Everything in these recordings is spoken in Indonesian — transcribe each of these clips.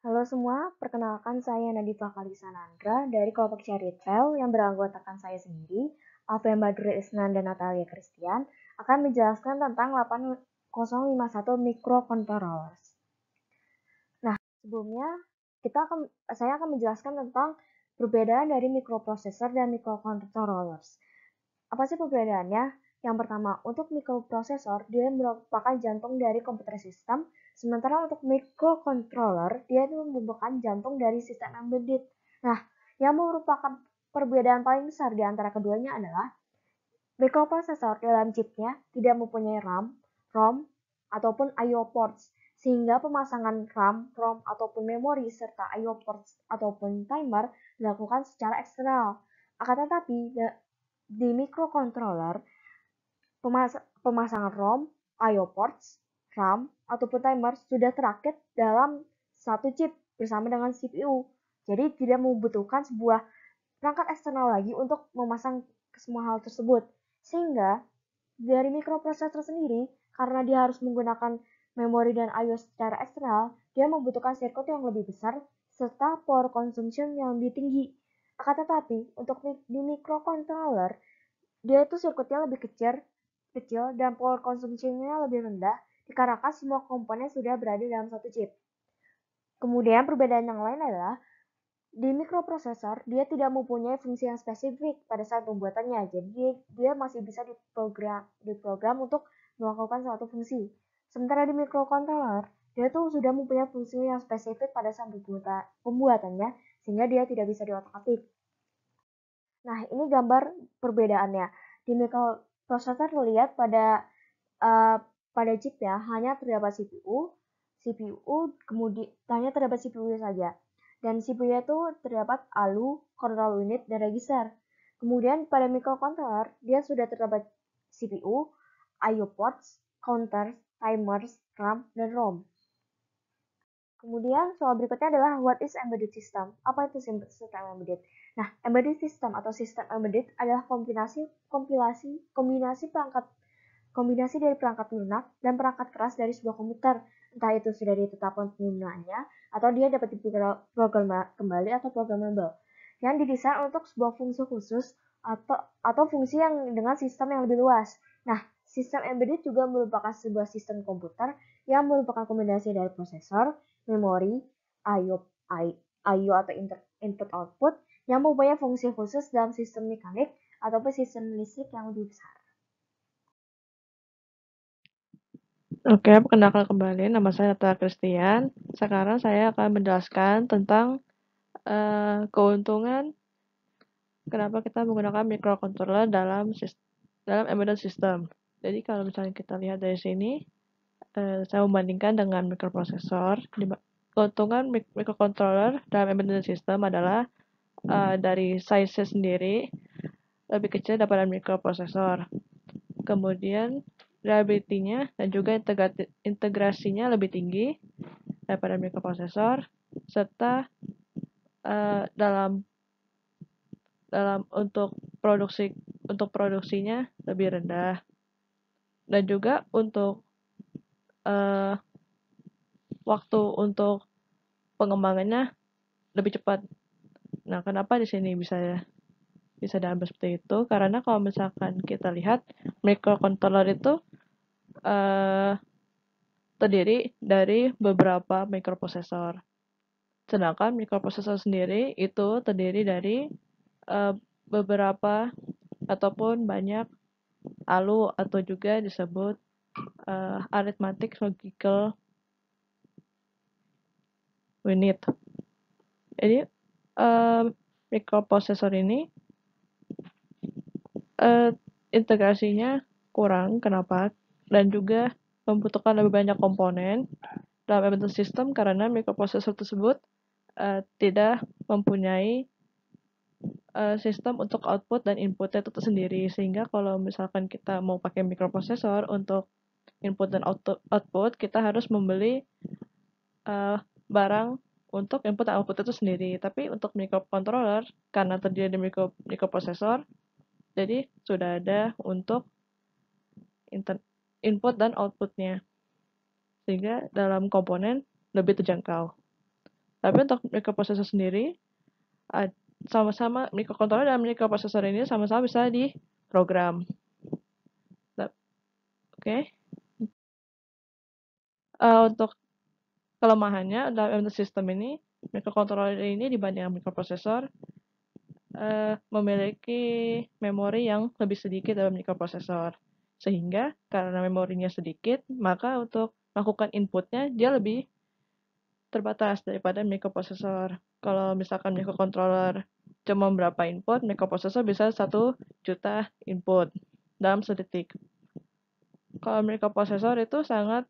Halo semua, perkenalkan saya Nadifa Kalisanandra dari kelompok Caritel yang beranggotakan saya sendiri, Alvia Badrul Isnan dan Natalia Christian, akan menjelaskan tentang 8051 microcontrollers. Nah, sebelumnya saya akan menjelaskan tentang perbedaan dari microprocessor dan microcontrollers. Apa sih perbedaannya? Yang pertama, untuk microprocessor, dia merupakan jantung dari komputer sistem, sementara untuk microcontroller, dia itu merupakan jantung dari sistem embedded. Nah, yang merupakan perbedaan paling besar di antara keduanya adalah microprocessor dalam chipnya tidak mempunyai RAM, ROM, ataupun I/O ports, sehingga pemasangan RAM, ROM, ataupun memori serta I/O ports ataupun timer dilakukan secara eksternal. Akan tetapi, di microcontroller, pemasangan ROM, I/O ports, RAM, ataupun timer sudah terakit dalam satu chip bersama dengan CPU. Jadi tidak membutuhkan sebuah perangkat eksternal lagi untuk memasang semua hal tersebut. Sehingga dari microprocessor sendiri, karena dia harus menggunakan memori dan I/O secara eksternal, dia membutuhkan sirkuit yang lebih besar serta power consumption yang lebih tinggi. Akan tetapi, untuk di microcontroller, dia itu sirkuitnya lebih kecil dan power consumption-nya lebih rendah dikarenakan semua komponen sudah berada dalam satu chip. Kemudian perbedaan yang lain adalah di microprocessor dia tidak mempunyai fungsi yang spesifik pada saat pembuatannya, jadi dia masih bisa diprogram untuk melakukan suatu fungsi. Sementara di microcontroller dia tuh sudah mempunyai fungsi yang spesifik pada saat pembuatannya, sehingga dia tidak bisa diotak-atik. Nah, ini gambar perbedaannya. Di microprocessor terlihat uh, pada chip ya hanya terdapat CPU kemudian hanya terdapat CPU saja. Dan CPU itu terdapat ALU, control unit, dan register. Kemudian pada microcontroller dia sudah terdapat CPU, I/O ports, counters, timers, RAM, dan ROM. Kemudian soal berikutnya adalah what is embedded system? Apa itu sistem embedded? Nah, embedded system atau sistem embedded adalah kombinasi dari perangkat lunak dan perangkat keras dari sebuah komputer. Entah itu sudah ditetapkan penggunaannya atau dia dapat diprogram kembali atau programmable. Yang didesain untuk sebuah fungsi khusus atau fungsi yang dengan sistem yang lebih luas. Nah, sistem embedded juga merupakan sebuah sistem komputer yang merupakan kombinasi dari prosesor, memori, I/O, I/O atau input output yang mempunyai fungsi khusus dalam sistem mekanik ataupun sistem listrik yang lebih besar. Oke, perkenalkan kembali. Nama saya Natalia Christian. Sekarang saya akan menjelaskan tentang keuntungan kenapa kita menggunakan microcontroller dalam embedded system. Jadi kalau misalnya kita lihat dari sini, saya membandingkan dengan microprocessor. Keuntungan microcontroller dalam embedded system adalah dari size sendiri lebih kecil daripada microprocessor. Kemudian reliability-nya dan juga integrasinya lebih tinggi daripada microprosesor, serta dalam produksinya lebih rendah, dan juga untuk uh, waktu untuk pengembangannya lebih cepat. Nah, kenapa di sini bisa diambil seperti itu? Karena kalau misalkan kita lihat microcontroller itu uh, terdiri dari beberapa microprosesor. Sedangkan microprosesor sendiri itu terdiri dari beberapa ataupun banyak ALU atau juga disebut arithmetic logical unit. Jadi microprosesor ini integrasinya kurang, kenapa? Dan juga membutuhkan lebih banyak komponen dalam embedded system karena microprosesor tersebut tidak mempunyai sistem untuk output dan inputnya itu sendiri, sehingga kalau misalkan kita mau pakai microprosesor untuk input dan output kita harus membeli barang untuk input dan output itu sendiri. Tapi untuk microcontroller karena terdiri dari microprosesor, jadi sudah ada untuk input dan outputnya, sehingga dalam komponen lebih terjangkau. Tapi untuk microprocessor sendiri, sama-sama microcontroller dan microprocessor ini sama-sama bisa diprogram. Oke. Untuk kelemahannya dalam embedded system ini, microcontroller ini dibanding microprocessor memiliki memori yang lebih sedikit dalam microprocessor. Sehingga karena memorinya sedikit, maka untuk melakukan inputnya dia lebih terbatas daripada microprocessor. Kalau misalkan microcontroller cuma berapa input, microprocessor bisa 1 juta input dalam sedetik. Kalau microprocessor itu sangat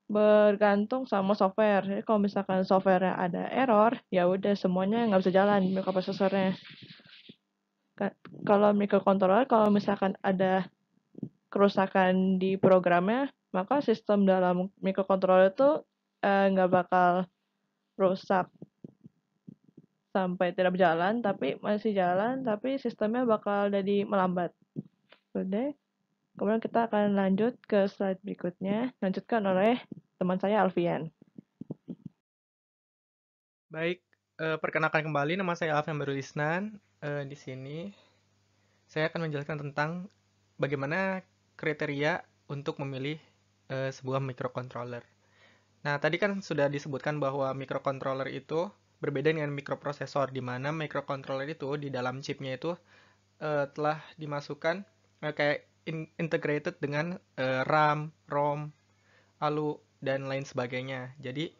bergantung sama software. Jadi kalau misalkan softwarenya ada error, ya udah semuanya nggak bisa jalan microprosesornya. Kalau microcontroller, kalau misalkan ada kerusakan di programnya, maka sistem dalam microcontroller itu nggak bakal rusak sampai tidak berjalan, tapi masih jalan, tapi sistemnya bakal jadi melambat. Udah, kemudian kita akan lanjut ke slide berikutnya, lanjutkan oleh teman saya Alfian. Baik, perkenalkan kembali, nama saya Alfian Barulisnan. Di sini saya akan menjelaskan tentang bagaimana kriteria untuk memilih sebuah microcontroller. Nah, tadi kan sudah disebutkan bahwa microcontroller itu berbeda dengan microprosesor, di mana microcontroller itu di dalam chipnya itu telah dimasukkan kayak integrated dengan RAM, ROM, ALU, dan lain sebagainya. Jadi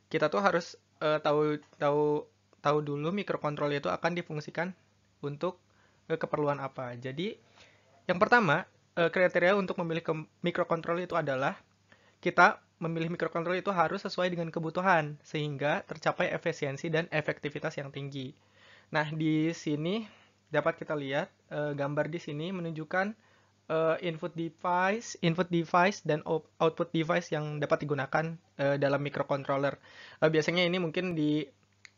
kita tuh harus tahu tahu tahu dulu microcontroller itu akan difungsikan untuk keperluan apa. Jadi yang pertama, kriteria untuk memilih microcontroller itu adalah kita memilih microcontroller itu harus sesuai dengan kebutuhan sehingga tercapai efisiensi dan efektivitas yang tinggi. Nah, di sini dapat kita lihat gambar di sini menunjukkan input device dan output device yang dapat digunakan dalam microcontroller. Biasanya ini mungkin di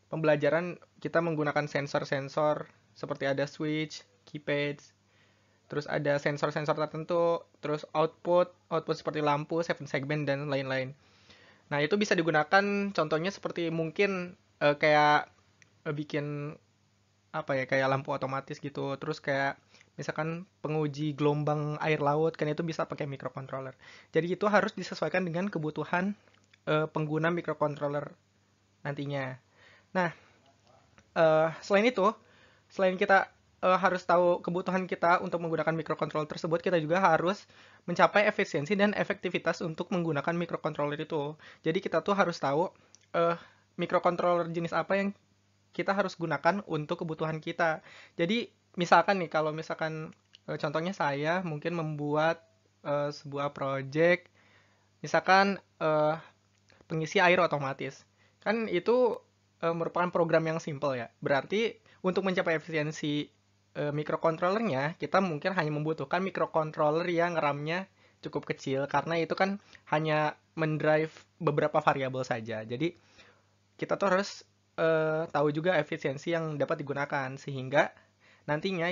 pembelajaran kita menggunakan sensor-sensor seperti ada switch, keypad, terus ada sensor-sensor tertentu, terus output seperti lampu, 7 segment dan lain-lain. Nah, itu bisa digunakan contohnya seperti mungkin kayak bikin apa ya, kayak lampu otomatis gitu. Terus kayak misalkan penguji gelombang air laut kan itu bisa pakai microcontroller. Jadi itu harus disesuaikan dengan kebutuhan pengguna microcontroller nantinya. Nah, selain itu, selain kita harus tahu kebutuhan kita untuk menggunakan microcontroller tersebut, kita juga harus mencapai efisiensi dan efektivitas untuk menggunakan microcontroller itu. Jadi kita tuh harus tahu microcontroller jenis apa yang kita harus gunakan untuk kebutuhan kita. Jadi misalkan nih, kalau misalkan contohnya saya mungkin membuat sebuah project, misalkan pengisi air otomatis. Kan itu merupakan program yang simple ya. Berarti untuk mencapai efisiensi microcontrollernya, kita mungkin hanya membutuhkan microcontroller yang RAM-nya cukup kecil, karena itu kan hanya mendrive beberapa variabel saja. Jadi kita tuh harus tahu juga efisiensi yang dapat digunakan, sehingga nantinya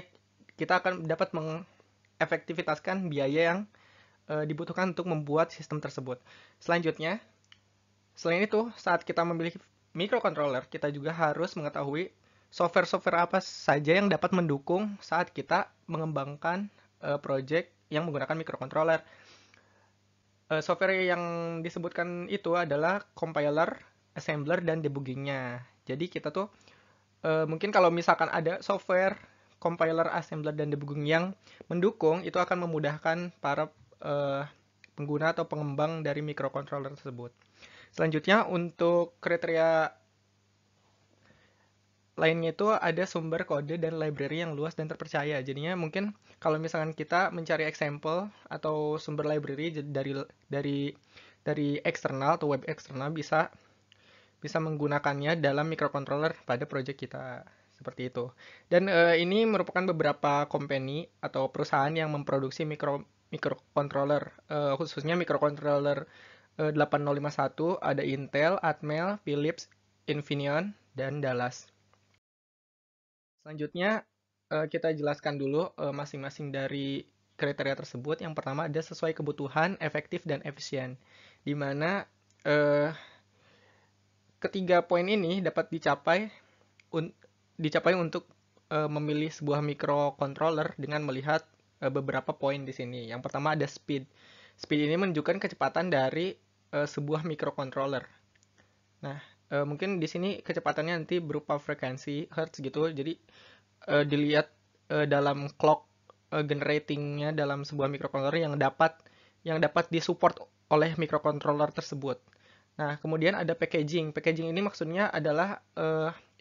kita akan dapat mengefektivitaskan biaya yang dibutuhkan untuk membuat sistem tersebut. Selanjutnya, selain itu, saat kita memilih microcontroller, kita juga harus mengetahui software-software apa saja yang dapat mendukung saat kita mengembangkan project yang menggunakan microcontroller. Software yang disebutkan itu adalah compiler, assembler, dan debuggingnya. Jadi kita tuh mungkin kalau misalkan ada software, compiler, assembler, dan debugging yang mendukung, itu akan memudahkan para pengguna atau pengembang dari microcontroller tersebut. Selanjutnya, untuk kriteria lainnya itu ada sumber kode dan library yang luas dan terpercaya. Jadinya mungkin kalau misalkan kita mencari example atau sumber library dari eksternal atau web eksternal, bisa menggunakannya dalam microcontroller pada project kita, seperti itu. Dan ini merupakan beberapa company atau perusahaan yang memproduksi microcontroller, khususnya microcontroller 8051, ada Intel, Atmel, Philips, Infineon, dan Dallas. Selanjutnya kita jelaskan dulu masing-masing dari kriteria tersebut. Yang pertama ada sesuai kebutuhan, efektif, dan efisien. Di mana ketiga poin ini dapat dicapai untuk memilih sebuah microcontroller dengan melihat beberapa poin di sini. Yang pertama ada speed. Speed ini menunjukkan kecepatan dari sebuah microcontroller. Nah, mungkin di sini kecepatannya nanti berupa frekuensi hertz gitu. Jadi dilihat dalam clock generatingnya dalam sebuah microcontroller yang dapat disupport oleh microcontroller tersebut. Nah, kemudian ada packaging. Packaging ini maksudnya adalah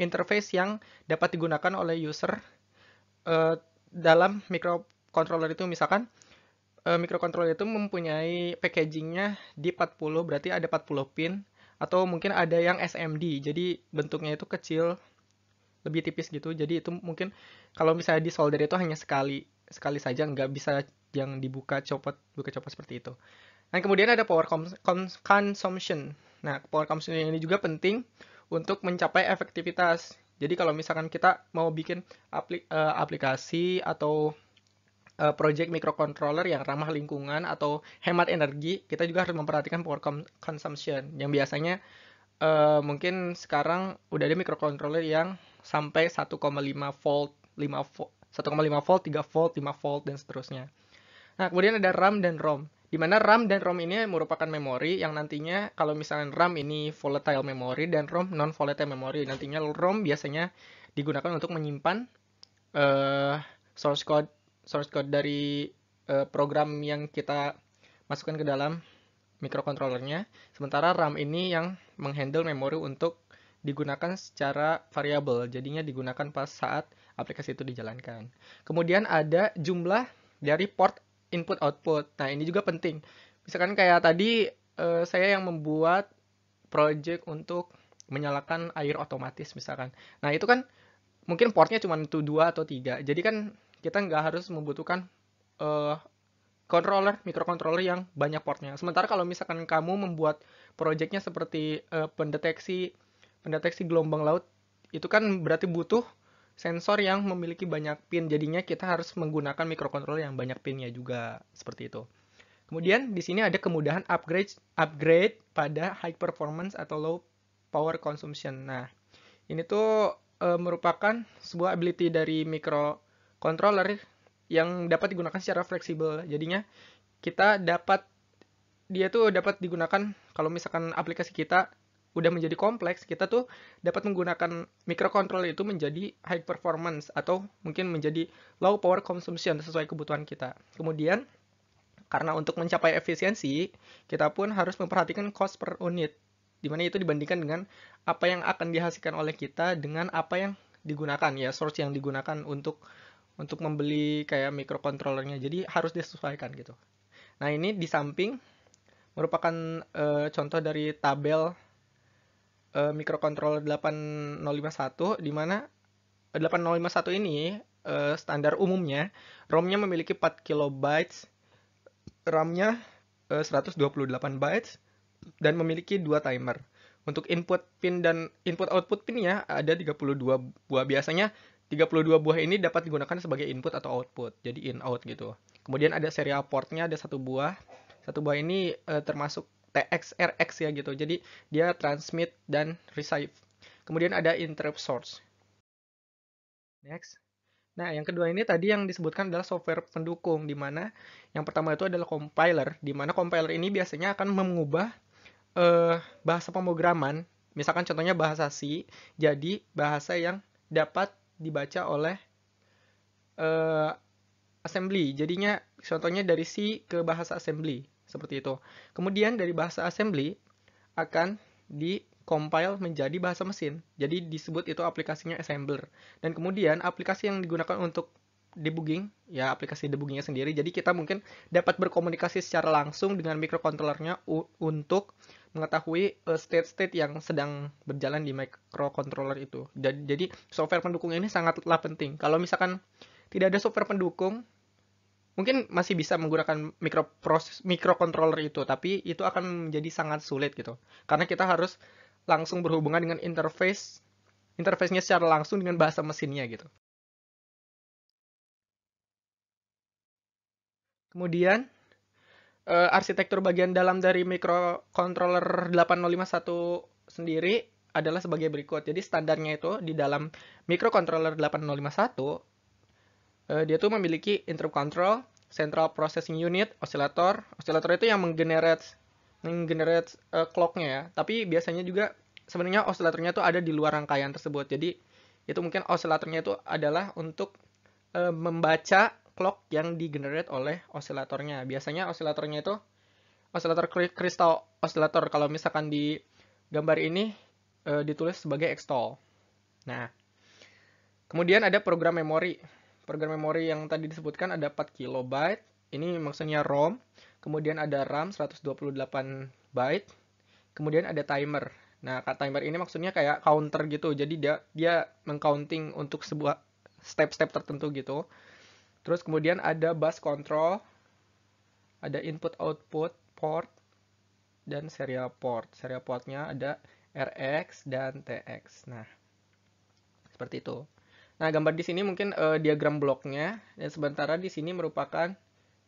interface yang dapat digunakan oleh user dalam microcontroller itu. Misalkan microcontroller itu mempunyai packagingnya di 40, berarti ada 40 pin. Atau mungkin ada yang SMD, jadi bentuknya itu kecil, lebih tipis gitu. Jadi itu mungkin kalau misalnya di solder itu hanya sekali saja, nggak bisa yang buka copot seperti itu. Dan kemudian ada power consumption. Nah, power consumption ini juga penting untuk mencapai efektivitas. Jadi kalau misalkan kita mau bikin aplikasi atau project microcontroller yang ramah lingkungan atau hemat energi, kita juga harus memperhatikan power consumption. Yang biasanya mungkin sekarang udah ada microcontroller yang sampai 1,5 volt, 1,5 volt, 3 volt, 5 volt, dan seterusnya. Nah, kemudian ada RAM dan ROM. Di mana RAM dan ROM ini merupakan memori yang nantinya kalau misalnya RAM ini volatile memory dan ROM non volatile memory. Nantinya ROM biasanya digunakan untuk menyimpan source code dari program yang kita masukkan ke dalam microcontrollernya. Sementara RAM ini yang menghandle memori untuk digunakan secara variabel. Jadinya digunakan pas saat aplikasi itu dijalankan. Kemudian ada jumlah dari port input output. Nah, ini juga penting. Misalkan kayak tadi saya yang membuat project untuk menyalakan air otomatis misalkan. Nah, itu kan mungkin portnya cuma 2 atau 3. Jadi kan kita nggak harus membutuhkan microcontroller yang banyak portnya. Sementara kalau misalkan kamu membuat projectnya seperti pendeteksi gelombang laut, itu kan berarti butuh sensor yang memiliki banyak pin. Jadinya kita harus menggunakan microcontroller yang banyak pinnya juga, seperti itu. Kemudian di sini ada kemudahan upgrade pada high performance atau low power consumption. Nah, ini tuh merupakan sebuah ability dari microcontroller yang dapat digunakan secara fleksibel. Jadinya dia tuh dapat digunakan kalau misalkan aplikasi kita udah menjadi kompleks, kita tuh dapat menggunakan microcontroller itu menjadi high performance atau mungkin menjadi low power consumption sesuai kebutuhan kita. Kemudian karena untuk mencapai efisiensi, kita pun harus memperhatikan cost per unit, di mana itu dibandingkan dengan apa yang akan dihasilkan oleh kita dengan apa yang digunakan, ya source yang digunakan untuk membeli kayak microcontrollernya. Jadi harus disesuaikan gitu. Nah, ini di samping merupakan contoh dari tabel microcontroller 8051, di mana 8051 ini standar umumnya ROM-nya memiliki 4 kilobytes, RAM-nya 128 bytes, dan memiliki 2 timer. Untuk input pin dan input output pinnya ada 32 buah. Biasanya 32 buah ini dapat digunakan sebagai input atau output, jadi in out gitu. Kemudian ada serial portnya ada 1 buah. 1 buah ini termasuk TX, RX ya gitu. Jadi dia transmit dan receive. Kemudian ada interrupt source. Next. Nah, yang kedua ini tadi yang disebutkan adalah software pendukung, di mana yang pertama itu adalah compiler, di mana compiler ini biasanya akan mengubah bahasa pemrograman, misalkan contohnya bahasa C, jadi bahasa yang dapat dibaca oleh assembly. Jadinya contohnya dari C ke bahasa assembly, seperti itu. Kemudian dari bahasa assembly akan di-compile menjadi bahasa mesin. Jadi disebut itu aplikasinya assembler. Dan kemudian aplikasi yang digunakan untuk debugging, ya aplikasi debuggingnya sendiri. Jadi kita mungkin dapat berkomunikasi secara langsung dengan microcontrollernya untuk mengetahui state-state yang sedang berjalan di microcontroller itu. Jadi software pendukung ini sangatlah penting. Kalau misalkan tidak ada software pendukung, mungkin masih bisa menggunakan microcontroller itu, tapi itu akan menjadi sangat sulit gitu. Karena kita harus langsung berhubungan dengan interface-nya secara langsung dengan bahasa mesinnya gitu. Kemudian arsitektur bagian dalam dari microcontroller 8051 sendiri adalah sebagai berikut. Jadi standarnya itu di dalam microcontroller 8051 dia tuh memiliki interrupt control, central processing unit, oscillator. Oscillator itu yang menggenerate clocknya ya. Tapi biasanya juga sebenarnya oscillatornya itu ada di luar rangkaian tersebut. Jadi itu mungkin oscillatornya itu adalah untuk membaca clock yang digenerate oleh oscillatornya. Biasanya oscillatornya itu oscillator crystal oscillator. Kalau misalkan di gambar ini ditulis sebagai Xtol. Nah, kemudian ada program memori. Program memori yang tadi disebutkan ada 4 KB. Ini maksudnya ROM. Kemudian ada RAM 128 byte. Kemudian ada timer. Nah, timer ini maksudnya kayak counter gitu. Jadi dia mengcounting untuk sebuah step-step tertentu gitu. Terus kemudian ada bus control, ada input-output port, dan serial port. Serial portnya ada RX dan TX. Nah, seperti itu. Nah, gambar di sini mungkin diagram bloknya, dan sementara di sini merupakan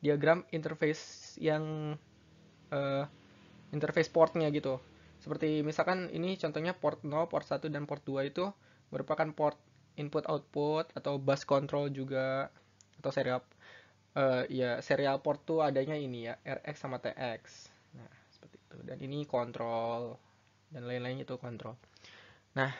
diagram interface yang interface portnya gitu. Seperti misalkan ini contohnya port 0, port 1, dan port 2 itu merupakan port input-output atau bus control juga, atau serial serial port tuh adanya ini ya, RX sama TX. Nah, seperti itu. Dan ini kontrol dan lain-lain itu kontrol. Nah,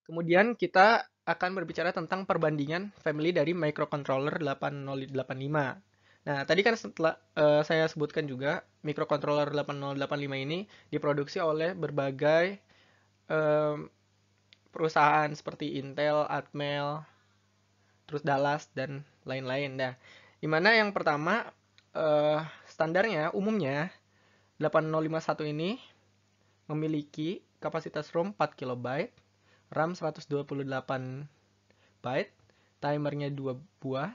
kemudian kita akan berbicara tentang perbandingan family dari microcontroller 8085. Nah, tadi kan setelah saya sebutkan juga microcontroller 8085 ini diproduksi oleh berbagai perusahaan seperti Intel, Atmel, terus Dallas dan lain-lain. Nah, dimana yang pertama standarnya umumnya 8051 ini memiliki kapasitas ROM 4 KB, RAM 128 byte, timernya 2 buah,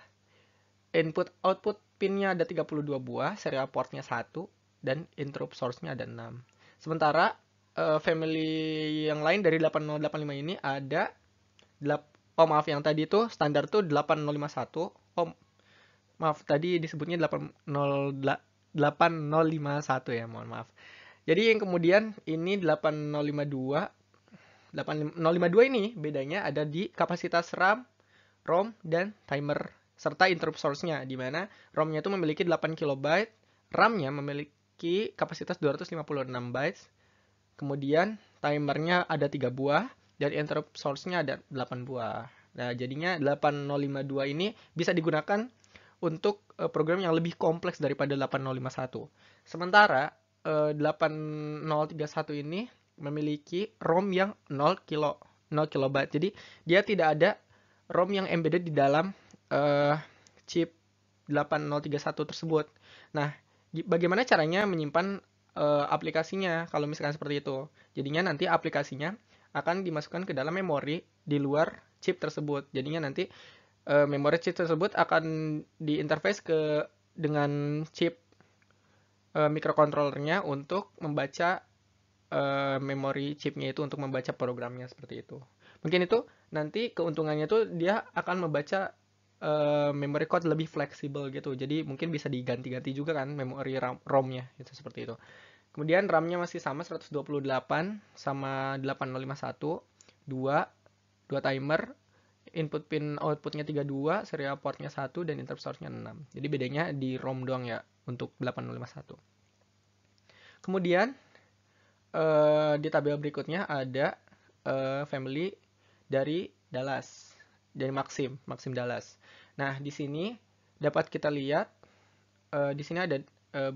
input output pinnya ada 32 buah, serial portnya 1, dan interrupt source-nya ada 6. Sementara family yang lain dari 8085 ini ada yang tadi itu standar tuh 8051. Maaf, tadi disebutnya 8051 ya, mohon maaf. Jadi yang kemudian ini 8052. 8052 ini bedanya ada di kapasitas RAM, ROM, dan timer serta interrupt source-nya, di mana ROM-nya itu memiliki 8 KB, RAM-nya memiliki kapasitas 256 bytes, kemudian timernya ada 3 buah, dan interrupt source-nya ada 8 buah. Nah, jadinya 8052 ini bisa digunakan untuk program yang lebih kompleks daripada 8051. Sementara 8031 ini memiliki ROM yang 0 kilobyte. Jadi dia tidak ada ROM yang embedded di dalam chip 8031 tersebut. Nah, bagaimana caranya menyimpan aplikasinya kalau misalkan seperti itu? Jadinya nanti aplikasinya akan dimasukkan ke dalam memori di luar chip tersebut. Jadinya nanti memori chip tersebut akan diinterface dengan chip microcontrollernya untuk membaca memori chipnya itu untuk membaca programnya seperti itu. Mungkin itu nanti keuntungannya itu dia akan membaca memory code lebih fleksibel gitu. Jadi mungkin bisa diganti-ganti juga kan memori ROM-nya itu seperti itu. Kemudian RAM-nya masih sama 128 sama 8051, 2 timer, input pin outputnya 32, serial portnya 1, dan interrupt source-nya 6. Jadi bedanya di ROM doang ya untuk 8051. Kemudian di tabel berikutnya ada family dari Dallas, dari Maxim Dallas. Nah, di sini dapat kita lihat di sini ada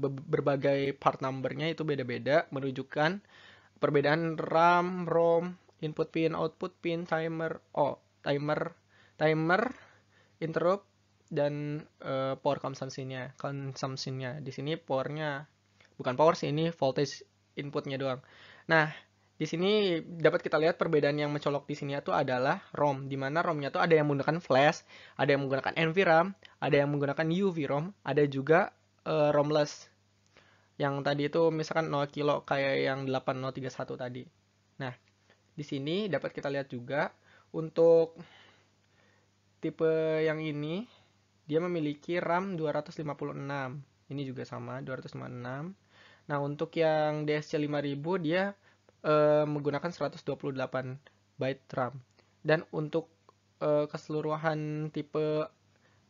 berbagai part number-nya itu beda-beda, menunjukkan perbedaan RAM, ROM, input pin, output pin, timer, interrupt, dan power consumption-nya. Di sini power-nya bukan power sih, ini voltage inputnya doang. Nah, di sini dapat kita lihat perbedaan yang mencolok di sini itu adalah ROM, di mana ROM-nya tuh ada yang menggunakan flash, ada yang menggunakan NVRAM, ada yang menggunakan UV-ROM, ada juga ROMless. Yang tadi itu misalkan 0 kilo kayak yang 8031 tadi. Nah, di sini dapat kita lihat juga untuk tipe yang ini dia memiliki RAM 256. Ini juga sama 256. Nah, untuk yang DSC 5000 dia menggunakan 128 byte RAM. Dan untuk keseluruhan tipe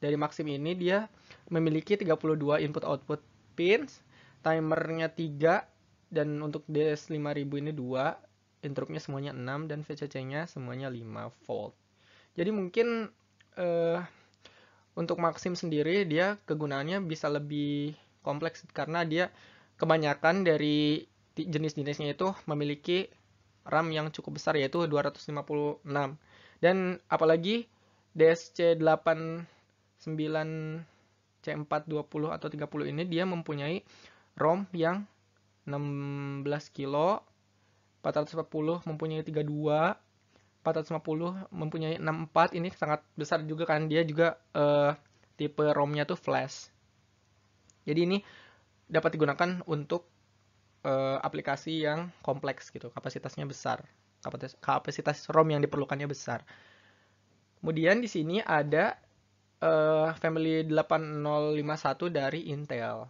dari Maxim ini dia memiliki 32 input output pins, timernya 3, dan untuk DS5000 ini 2, interruptnya semuanya 6, dan VCC-nya semuanya 5 volt. Jadi mungkin untuk Maxim sendiri dia kegunaannya bisa lebih kompleks karena dia kebanyakan dari jenis-jenisnya itu memiliki RAM yang cukup besar, yaitu 256. Dan apalagi DSC89 C420 atau 30 ini dia mempunyai ROM yang 16 kilo, 440 mempunyai 32, 450 mempunyai 64. Ini sangat besar juga kan, dia juga tipe ROM-nya tuh flash. Jadi ini dapat digunakan untuk aplikasi yang kompleks gitu, kapasitasnya besar, kapasitas ROM yang diperlukannya besar. Kemudian di sini ada family 8051 dari Intel.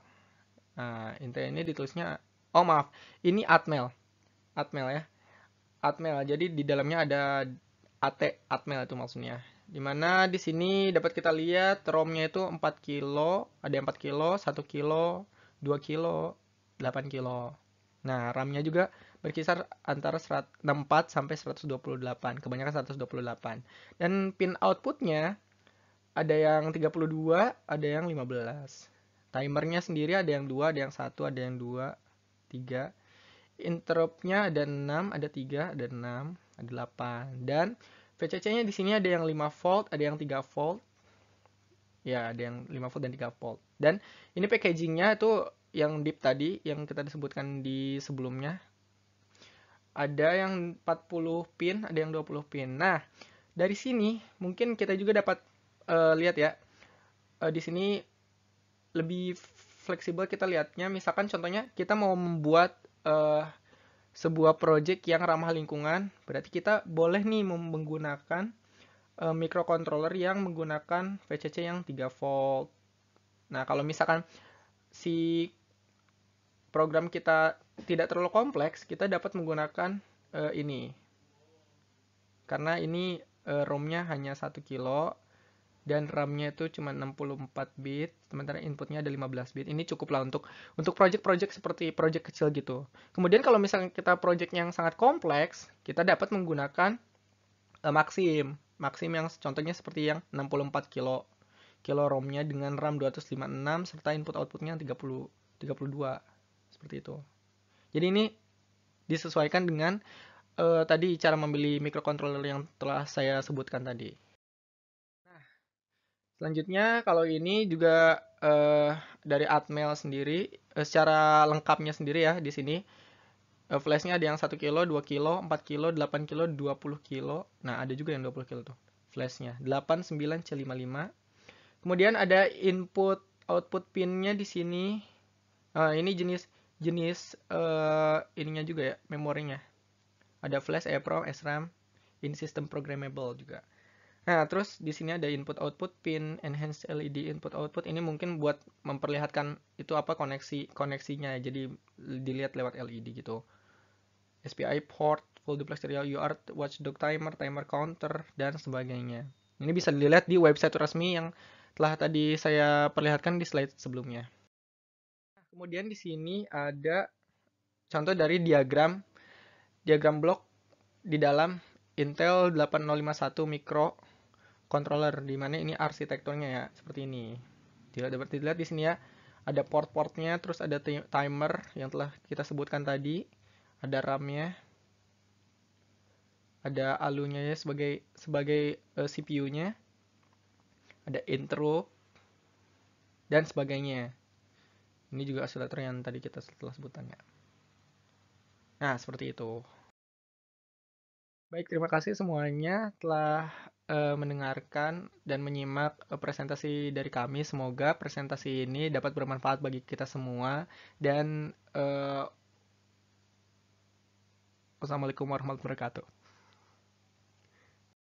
Nah, Intel ini ditulisnya, oh maaf, ini Atmel ya, Atmel. Jadi di dalamnya ada Atmel itu maksudnya. Dimana di sini dapat kita lihat ROM-nya itu 4 kilo, ada 4 kilo, 1 kilo, 2 kilo, 8 kilo. Nah, RAM-nya juga berkisar antara 64 sampai 128, kebanyakan 128. Dan pin outputnya ada yang 32, ada yang 15. Timernya sendiri ada yang 2, ada yang 1, ada yang 2, 3. Interrupt-nya ada 6, ada 3, ada 6, ada 8. Dan VCC-nya di sini ada yang 5 volt, ada yang 3 volt. Ya, ada yang 5 volt dan 3 volt. Dan ini packaging-nya itu yang deep tadi, yang kita disebutkan di sebelumnya. Ada yang 40 pin, ada yang 20 pin. Nah, dari sini mungkin kita juga dapat lihat ya. Di sini lebih fleksibel kita lihatnya. Misalkan contohnya kita mau membuat sebuah project yang ramah lingkungan, berarti kita boleh nih menggunakan microcontroller yang menggunakan VCC yang 3 volt. Nah, kalau misalkan si program kita tidak terlalu kompleks, kita dapat menggunakan ini. Karena ini ROM-nya hanya 1 kilo dan RAM-nya itu cuma 64 bit, sementara inputnya ada 15 bit. Ini cukup lah untuk project-project seperti project kecil gitu. Kemudian kalau misalnya kita project yang sangat kompleks, kita dapat menggunakan Maxim yang contohnya seperti yang 64 kilo ROM-nya dengan RAM 256 serta input outputnya 32 seperti itu. Jadi ini disesuaikan dengan tadi cara membeli microcontroller yang telah saya sebutkan tadi. Nah, selanjutnya kalau ini juga dari Atmel sendiri, secara lengkapnya sendiri ya di sini. Flashnya ada yang 1 kilo, 2 kilo, 4 kilo, 8 kilo, 20 kilo. Nah, ada juga yang 20 kilo tuh flashnya. 89C55. Kemudian ada input output pinnya di sini. Ini jenis ininya juga ya, memorinya. Ada flash, EEPROM, SRAM, in system programmable juga. Nah, terus di sini ada input output pin, enhanced LED input output. Ini mungkin buat memperlihatkan itu apa koneksinya. Jadi dilihat lewat LED gitu. SPI port, full duplex serial UART, watchdog timer, timer counter, dan sebagainya. Ini bisa dilihat di website resmi yang telah tadi saya perlihatkan di slide sebelumnya. Kemudian di sini ada contoh dari diagram blok di dalam Intel 8051 microcontroller, di mana ini arsitekturnya ya seperti ini. Dapat dilihat di sini ya, ada port-portnya, terus ada timer yang telah kita sebutkan tadi. Ada RAM-nya, ada alunya ya sebagai CPU-nya, ada intro dan sebagainya. Ini juga oscillator yang tadi kita setelah sebutannya. Nah, seperti itu. Baik, terima kasih semuanya telah mendengarkan dan menyimak presentasi dari kami. Semoga presentasi ini dapat bermanfaat bagi kita semua. Dan wassalamualaikum warahmatullahi wabarakatuh.